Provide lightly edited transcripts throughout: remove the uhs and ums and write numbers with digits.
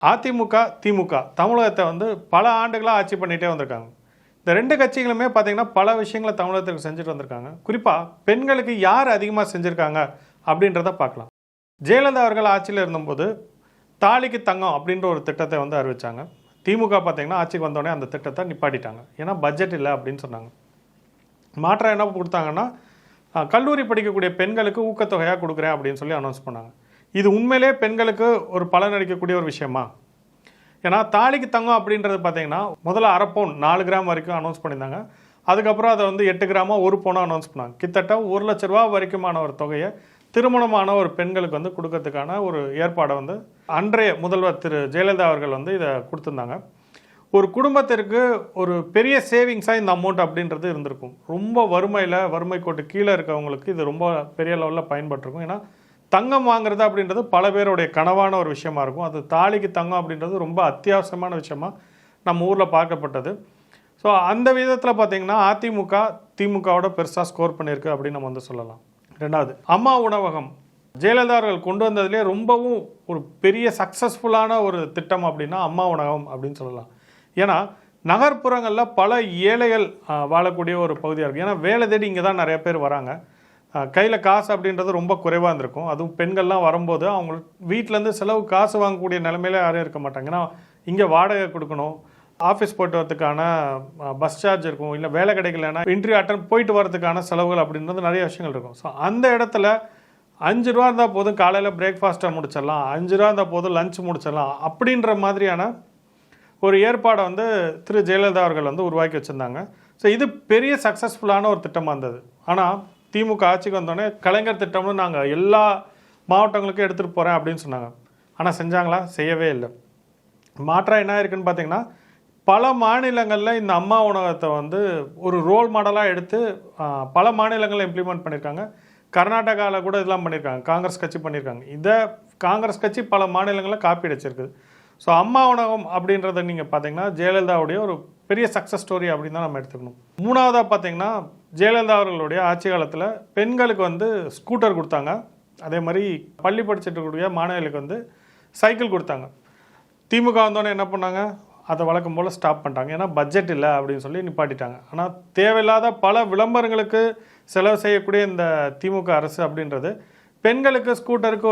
அதிமுக, திமுக தமிழகத்தை பல ஆண்டுகளாக ஆட்சி பண்ணிகிட்டே வந்திருக்காங்க. இந்த ரெண்டு கட்சிகளுமே பார்த்தீங்கன்னா பல விஷயங்களை தமிழகத்துக்கு செஞ்சுட்டு வந்திருக்காங்க. குறிப்பாக பெண்களுக்கு யார் அதிகமாக செஞ்சுருக்காங்க அப்படின்றத பார்க்கலாம். ஜெயலலிதா அவர்கள் ஆட்சியில் இருந்தபோது தாலிக்கு தங்கம் அப்படின்ற ஒரு திட்டத்தை அறிவித்தாங்க. திமுக பார்த்தீங்கன்னா ஆட்சிக்கு வந்தோடனே அந்த திட்டத்தை நிப்பாட்டிட்டாங்க. ஏன்னா பட்ஜெட் இல்லை அப்படின்னு சொன்னாங்க. மாற்றம் என்ன கொடுத்தாங்கன்னா, கல்லூரி படிக்கக்கூடிய பெண்களுக்கு ஊக்கத்தொகையாக கொடுக்குறேன் அப்படின்னு சொல்லி அனௌன்ஸ் பண்ணாங்க. இது உண்மையிலே பெண்களுக்கு ஒரு பலன் அளிக்கக்கூடிய ஒரு விஷயமா? ஏன்னா தாலிக்கு தங்கம் அப்படின்றது பார்த்தீங்கன்னா முதல்ல அரை பவுன் 4 கிராம் வரைக்கும் அனௌன்ஸ் பண்ணியிருந்தாங்க. அதுக்கப்புறம் அதை 8 கிராமா 1 பவுனாக அனௌன்ஸ் பண்ணாங்க. கிட்டத்தட்ட 1 லட்ச ரூபா வரைக்குமான ஒரு தொகையை திருமணமான ஒரு பெண்களுக்கு கொடுக்கறதுக்கான ஒரு ஏற்பாடை அன்றைய முதல்வர் திரு ஜெயலலிதா அவர்கள் இதை கொடுத்துருந்தாங்க. ஒரு குடும்பத்திற்கு ஒரு பெரிய சேவிங்ஸாக இந்த அமௌண்ட் அப்படின்றது இருந்திருக்கும். ரொம்ப வறுமை கோட்டு கீழே இருக்கவங்களுக்கு இது ரொம்ப பெரிய லெவலில் பயன்பட்டிருக்கும். ஏன்னா தங்கம் வாங்குறது அப்படின்றது பல பேருடைய கனவான ஒரு விஷயமா இருக்கும். அது தாலிக்கு தங்கம் அப்படின்றது ரொம்ப அத்தியாவசியமான விஷயமா நம்ம ஊரில் பார்க்கப்பட்டது. ஸோ அந்த விதத்தில் பார்த்திங்கன்னா அதிமுக திமுகவோட பெருசாக ஸ்கோர் பண்ணியிருக்கு அப்படின்னு நம்ம சொல்லலாம். ரெண்டாவது, அம்மா உணவகம் ஜெயலலிதா அவர்கள் கொண்டு வந்ததுலேயே ரொம்பவும் ஒரு பெரிய சக்ஸஸ்ஃபுல்லான ஒரு திட்டம் அப்படின்னா அம்மா உணவகம் அப்படின்னு சொல்லலாம். ஏன்னா நகர்ப்புறங்களில் பல ஏழைகள் வாழக்கூடிய ஒரு பகுதியாக இருக்குது. ஏன்னா வேலை தேடி இங்கே தான் நிறைய பேர் வராங்க. கையில் காசு அப்படின்றது ரொம்ப குறைவாக இருந்திருக்கும். அதுவும் பெண்கள்லாம் வரும்போது அவங்க வீட்டிலேருந்து செலவு காசு வாங்கக்கூடிய நிலைமையில யாரும் இருக்க மாட்டாங்க. ஏன்னா இங்கே வாடகை கொடுக்கணும், ஆஃபீஸ் போய்ட்டு வரதுக்கான பஸ் சார்ஜ் இருக்கும், இல்லை வேலை கிடைக்கலன்னா இன்டர்வியூ அட்டன் போயிட்டு வரதுக்கான செலவுகள் அப்படின்றது நிறைய விஷயங்கள் இருக்கும். ஸோ அந்த இடத்துல 5 ரூபா இருந்தால் போதும், காலையில் பிரேக்ஃபாஸ்ட்டை முடிச்சிடலாம், 5 ரூபா இருந்தால் போதும் லஞ்ச் முடிச்சிடலாம் அப்படின்ற மாதிரியான ஒரு ஏற்பாடை திரு ஜெயலலிதா அவர்கள் உருவாக்கி வச்சுருந்தாங்க. ஸோ இது பெரிய சக்ஸஸ்ஃபுல்லான ஒரு திட்டமாக இருந்தது. ஆனால் திமுக ஆட்சிக்கு வந்தோடனே கலைஞர் திட்டம்னு நாங்கள் எல்லா மாவட்டங்களுக்கும் எடுத்துகிட்டு போகிறேன் அப்படின்னு சொன்னாங்க. ஆனால் செஞ்சாங்களா? செய்யவே இல்லை. மாற்றம் என்ன இருக்குன்னு பார்த்தீங்கன்னா, பல மாநிலங்களில் இந்த அம்மா உணவகத்தை ஒரு ரோல் மாடலாக எடுத்து பல மாநிலங்களில் இம்ப்ளிமெண்ட் பண்ணியிருக்காங்க. கர்நாடகாவில் கூட இதெல்லாம் பண்ணியிருக்காங்க. காங்கிரஸ் கட்சி பண்ணியிருக்காங்க. இதை காங்கிரஸ் கட்சி பல மாநிலங்களில் காப்பி அடிச்சிருக்குது. ஸோ அம்மா உணவகம் அப்படின்றத நீங்கள் பார்த்தீங்கன்னா ஜெயலலிதாவுடைய ஒரு பெரிய சக்ஸஸ் ஸ்டோரி அப்படின்னு தான் நம்ம எடுத்துக்கணும். மூணாவதாக பார்த்தீங்கன்னா ஜெயலலிதா அவர்களுடைய ஆட்சி காலத்தில் பெண்களுக்கு ஸ்கூட்டர் கொடுத்தாங்க. அதே மாதிரி பள்ளி படிச்சுட்டு இருக்கக்கூடிய மாணவர்களுக்கு சைக்கிள் கொடுத்தாங்க. திமுக வந்தோடனே என்ன பண்ணாங்க? அதை வழக்கம் போல் ஸ்டாப் பண்ணிட்டாங்க. ஏன்னா பட்ஜெட் இல்லை அப்படின்னு சொல்லி நிப்பாட்டிட்டாங்க. ஆனால் தேவையில்லாத பல விளம்பரங்களுக்கு செலவு செய்யக்கூடிய இந்த திமுக அரசு அப்படின்றது பெண்களுக்கு ஸ்கூட்டருக்கு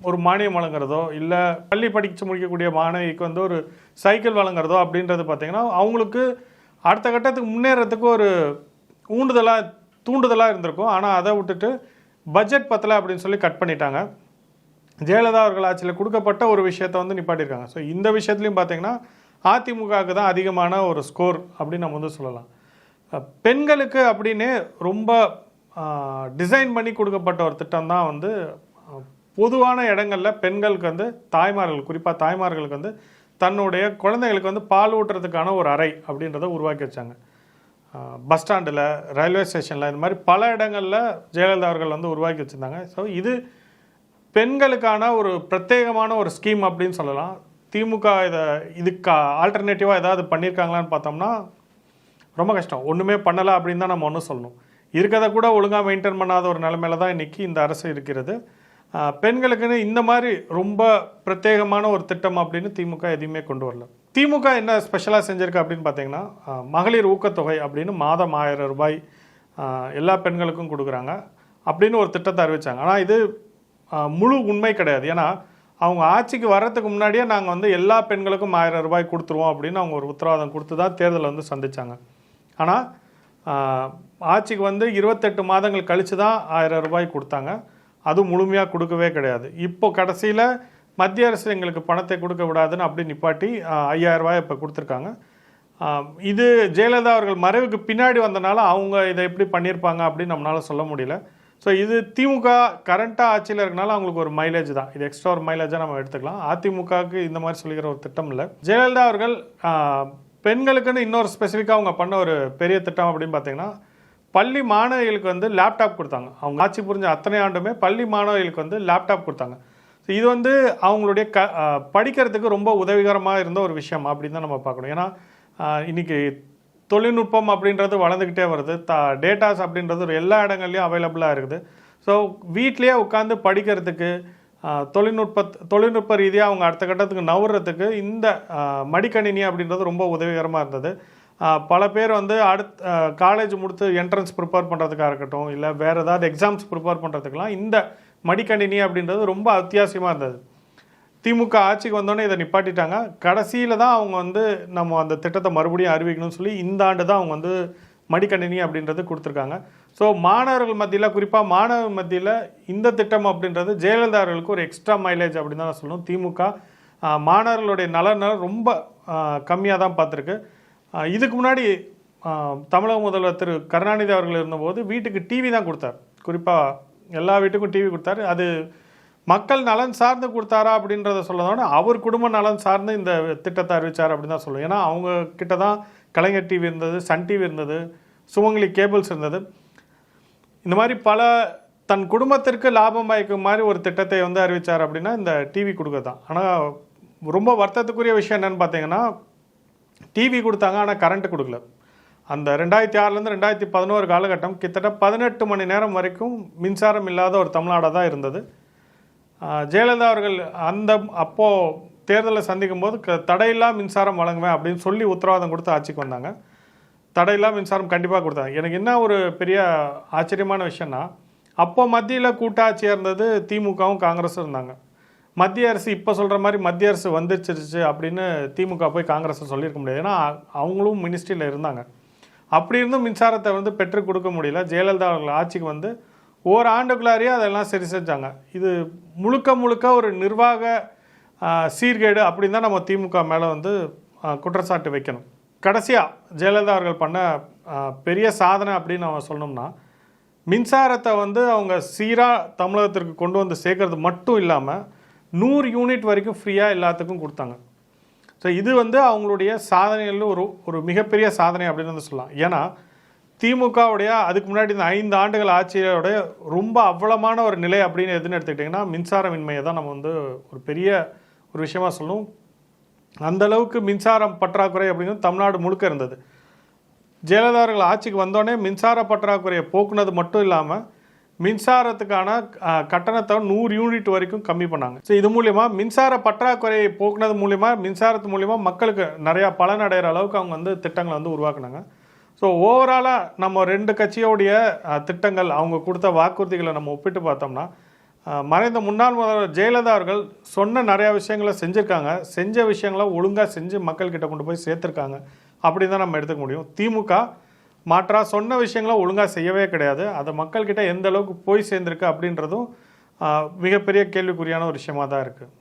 ஒரு மானியம் வழங்குறதோ, இல்லை பள்ளி படித்து முடிக்கக்கூடிய மாணவிக்கு ஒரு சைக்கிள் வழங்குறதோ அப்படின்றது பார்த்திங்கன்னா அவங்களுக்கு அடுத்த கட்டத்துக்கு முன்னேறதுக்கு ஒரு தூண்டுதலாக இருந்திருக்கும். ஆனால் அதை விட்டுட்டு பட்ஜெட் பத்தலை அப்படின்னு சொல்லி கட் பண்ணிட்டாங்க. ஜெயலலிதா அவர்கள் ஆட்சியில் கொடுக்கப்பட்ட ஒரு விஷயத்தை நிப்பாட்டியிருக்காங்க. ஸோ இந்த விஷயத்துலையும் பார்த்திங்கன்னா அதிமுகவுக்கு தான் அதிகமான ஒரு ஸ்கோர் அப்படின்னு நம்ம சொல்லலாம். பெண்களுக்கு அப்படின்னு ரொம்ப டிசைன் பண்ணி கொடுக்கப்பட்ட ஒரு திட்டம் தான் பொதுவான இடங்களில் பெண்களுக்கு தாய்மார்கள், குறிப்பாக தாய்மார்களுக்கு தன்னுடைய குழந்தைகளுக்கு பால் ஊட்டுறதுக்கான ஒரு அறை அப்படின்றத உருவாக்கி வச்சாங்க. பஸ் ஸ்டாண்டில், ரயில்வே ஸ்டேஷனில், இந்த மாதிரி பல இடங்களில் ஜெயலலிதா அவர்கள் உருவாக்கி வச்சுருந்தாங்க. ஸோ இது பெண்களுக்கான ஒரு பிரத்யேகமான ஒரு ஸ்கீம் அப்படின்னு சொல்லலாம். திமுக இதுக்கு ஆல்டர்னேட்டிவாக ஏதாவது பண்ணியிருக்காங்களான்னு பார்த்தோம்னா ரொம்ப கஷ்டம். ஒன்றுமே பண்ணலை அப்படின்னு தான் நம்ம ஒன்றும் சொல்லணும். இருக்கிறத கூட ஒழுங்காக மெயின்டைன் பண்ணாத ஒரு நிலைமையில தான் இன்றைக்கி இந்த அரசு இருக்கிறது. பெண்களுக்குன்னு இந்த மாதிரி ரொம்ப பிரத்யேகமான ஒரு திட்டம் அப்படின்னு திமுக எதையுமே கொண்டு வரல. திமுக என்ன ஸ்பெஷலாக செஞ்சுருக்கு அப்படின்னு பார்த்தீங்கன்னா, மகளிர் ஊக்கத்தொகை அப்படின்னு மாதம் 1000 ரூபாய் எல்லா பெண்களுக்கும் கொடுக்குறாங்க அப்படின்னு ஒரு திட்டத்தை அறிவித்தாங்க. ஆனால் இது முழு உண்மை கிடையாது. ஏன்னா அவங்க ஆட்சிக்கு வர்றதுக்கு முன்னாடியே நாங்கள் எல்லா பெண்களுக்கும் 1000 ரூபாய் கொடுத்துருவோம் அப்படின்னு அவங்க ஒரு உத்தரவாதம் கொடுத்து தான் தேர்தலை சந்தித்தாங்க. ஆனால் ஆட்சிக்கு 28 மாதங்கள் கழித்து தான் 1000 ரூபாய் கொடுத்தாங்க. அது முழுமையாக கொடுக்கவே கிடையாது. இப்போ கடைசியில் மத்திய அரசு எங்களுக்கு பணத்தை கொடுக்க விடாதுன்னு அப்படி நிப்பாட்டி 5000 ரூபாய் இப்போ கொடுத்துருக்காங்க. இது ஜெயலலிதா அவர்கள் மறைவுக்கு பின்னாடி வந்தனால அவங்க இதை எப்படி பண்ணியிருப்பாங்க அப்படின்னு நம்மளால் சொல்ல முடியல. ஸோ இது திமுக கரண்ட்டாக ஆட்சியில் இருக்கனால அவங்களுக்கு ஒரு மைலேஜ் தான். இது எக்ஸ்ட்ரா ஒரு மைலேஜாக நம்ம எடுத்துக்கலாம். அதிமுகவுக்கு இந்த மாதிரி சொல்லிக்கிற ஒரு திட்டம் இல்லை. ஜெயலலிதா அவர்கள் பெண்களுக்குன்னு இன்னொரு ஸ்பெசிஃபிக்காக அவங்க பண்ண ஒரு பெரிய திட்டம் அப்படின்னு பார்த்தீங்கன்னா, பள்ளி மாணவிகளுக்கு லேப்டாப் கொடுத்தாங்க. அவங்க ஆட்சி புரிஞ்ச அத்தனை ஆண்டுமே பள்ளி மாணவிகளுக்கு லேப்டாப் கொடுத்தாங்க. ஸோ இது அவங்களுடைய படிக்கிறதுக்கு ரொம்ப உதவிகரமாக இருந்த ஒரு விஷயம் அப்படின்னு தான் நம்ம பார்க்கணும். ஏன்னா இன்றைக்கி தொழில்நுட்பம் அப்படின்றது வளர்ந்துக்கிட்டே வருது. டேட்டாஸ் அப்படின்றது எல்லா இடங்கள்லையும் அவைலபிளாக இருக்குது. ஸோ வீட்லேயே உட்காந்து படிக்கிறதுக்கு தொழில்நுட்ப ரீதியாக அவங்க அடுத்த கட்டத்துக்கு நவுறதுக்கு இந்த மடிக்கணினி அப்படின்றது ரொம்ப உதவிகரமாக இருந்தது. பல பேர் வந்து காலேஜ் முடித்து என்ட்ரன்ஸ் ப்ரிப்பேர் பண்ணுறதுக்காக இருக்கட்டும், இல்லை வேறு ஏதாவது எக்ஸாம்ஸ் ப்ரிப்பேர் பண்ணுறதுக்கெலாம் இந்த மடிக்கணினி அப்படின்றது ரொம்ப அத்தியாவசியமாக இருந்தது. திமுக ஆட்சிக்கு வந்தோடனே இதை நிப்பாட்டிட்டாங்க. கடைசியில் தான் அவங்க வந்து நம்ம அந்த திட்டத்தை மறுபடியும் அறிவிக்கணும்னு சொல்லி இந்த ஆண்டு தான் அவங்க வந்து மடிக்கணினி அப்படின்றது கொடுத்துருக்காங்க. ஸோ மாணவர்கள் மத்தியில், குறிப்பாக மாணவர் மத்தியில் இந்த திட்டம் அப்படின்றது ஜெயலலிதா அவர்களுக்கு ஒரு எக்ஸ்ட்ரா மைலேஜ் அப்படின்னு தான் நான் சொல்லணும். திமுக மாணவர்களுடைய நலனை ரொம்ப கம்மியாக தான் பார்த்துருக்கு. இதுக்கு முன்னாடி தமிழக முதல்வர் திரு கருணாநிதி அவர்கள் இருந்தபோது வீட்டுக்கு டிவி தான் கொடுத்தார். குறிப்பாக எல்லா வீட்டுக்கும் டிவி கொடுத்தாரு. அது மக்கள் நலன் சார்ந்து கொடுத்தாரா அப்படின்றத சொல்லதோட அவர் குடும்ப நலன் சார்ந்து இந்த திட்டத்தை அறிவித்தார் அப்படின்னு தான் சொல்லுவோம். ஏன்னா அவங்க கிட்ட தான் கலைஞர் டிவி இருந்தது, சன் டிவி இருந்தது, சுமங்கலி கேபிள்ஸ் இருந்தது. இந்த மாதிரி பல தன் குடும்பத்திற்கு லாபம் பயக்கும் மாதிரி ஒரு திட்டத்தை வந்து அறிவித்தார் அப்படின்னா இந்த டிவி கொடுக்க தான். ஆனால் ரொம்ப வருத்தத்துக்குரிய விஷயம் என்னென்னு பார்த்தீங்கன்னா, டிவி கொடுத்தாங்க ஆனால் கரண்ட்டு கொடுக்கல. அந்த 2006லேருந்து 2011 காலகட்டம் கிட்டத்தட்ட 18 மணி நேரம் வரைக்கும் மின்சாரம் இல்லாத ஒரு தமிழ்நாடாக தான் இருந்தது. ஜெயலலிதா அவர்கள் அப்போது தேர்தலை சந்திக்கும் போது தடையில்லா மின்சாரம் வழங்குவேன் அப்படின்னு சொல்லி உத்தரவாதம் கொடுத்து ஆட்சிக்கு வந்தாங்க. தடையில்லா மின்சாரம் கண்டிப்பாக கொடுத்தாங்க. எனக்கு என்ன ஒரு பெரிய ஆச்சரியமான விஷயம்னா, அப்போ மத்தியில் கூட்டாட்சியாக இருந்தது திமுகவும் காங்கிரஸும் இருந்தாங்க. மத்திய அரசு இப்போ சொல்கிற மாதிரி மத்திய அரசு வந்துருச்சிருச்சு அப்படின்னு திமுக போய் காங்கிரஸை சொல்லியிருக்க முடியாது. ஏன்னா அவங்களும் மினிஸ்ட்ரியில் இருந்தாங்க. அப்படி இருந்தும் மின்சாரத்தை வந்து பெற்றுக் கொடுக்க முடியல. ஜெயலலிதா அவர்கள் ஆட்சிக்கு வந்து ஓராண்டுக்குள்ளாரியே அதெல்லாம் சரி செஞ்சாங்க. இது முழுக்க ஒரு நிர்வாக சீர்கேடு அப்படின்னு தான் நம்ம திமுக மேலே வந்து குற்றச்சாட்டு வைக்கணும். கடைசியாக ஜெயலலிதா அவர்கள் பண்ண பெரிய சாதனை அப்படின்னு நம்ம சொல்லணும்னா, மின்சாரத்தை வந்து அவங்க சீராக தமிழகத்திற்கு கொண்டு வந்து சேர்க்கறது மட்டும் இல்லாமல் 100 யூனிட் வரைக்கும் ஃப்ரீயாக எல்லாத்துக்கும் கொடுத்தாங்க. ஸோ இது வந்து அவங்களுடைய சாதனைகளில் ஒரு மிகப்பெரிய சாதனை அப்படின்னு வந்து சொல்லலாம். ஏன்னா திமுகவுடைய அதுக்கு முன்னாடி இந்த 5 ஆண்டுகள் ஆட்சியோடைய ரொம்ப அவ்வளமான ஒரு நிலை அப்படின்னு எதுன்னு எடுத்துக்கிட்டிங்கன்னா மின்சாரமின்மையை தான் நம்ம வந்து ஒரு பெரிய ஒரு விஷயமா சொல்லணும். அந்தளவுக்கு மின்சாரம் பற்றாக்குறை அப்படிங்கிறது தமிழ்நாடு முழுக்க இருந்தது. ஜெயலலிதா அவர்கள் ஆட்சிக்கு வந்தோடனே மின்சார பற்றாக்குறையை போக்குனது மட்டும் இல்லாமல் மின்சாரத்துக்கான கட்டணத்தை 100 யூனிட் வரைக்கும் கம்மி பண்ணாங்க. ஸோ இது மூலிமா மின்சார பற்றாக்குறையை போக்குனது மூலிமா மின்சாரத்து மூலிமா மக்களுக்கு நிறையா பலன் அடைகிற அளவுக்கு அவங்க வந்து திட்டங்களை வந்து உருவாக்குனாங்க. ஸோ ஓவராலாக நம்ம 2 கட்சியோடைய திட்டங்கள், அவங்க கொடுத்த வாக்குறுதிகளை நம்ம ஒப்பிட்டு பார்த்தோம்னா, மறைந்த முன்னாள் முதல்வர் ஜெயலலிதா அவர்கள் சொன்ன நிறையா விஷயங்களை செஞ்சுருக்காங்க. செஞ்ச விஷயங்களை ஒழுங்காக செஞ்சு மக்கள்கிட்ட கொண்டு போய் சேர்த்துருக்காங்க அப்படின்னு தான் நம்ம எடுத்துக்க முடியும். திமுக மாற்றாக சொன்ன விஷயங்களை ஒழுங்காக செய்யவே கிடையாது. அதை மக்கள்கிட்ட எந்த அளவுக்கு போய் சேர்ந்துருக்கு அப்படின்றதும் மிகப்பெரிய கேள்விக்குறியான ஒரு விஷயமாக தான் இருக்குது.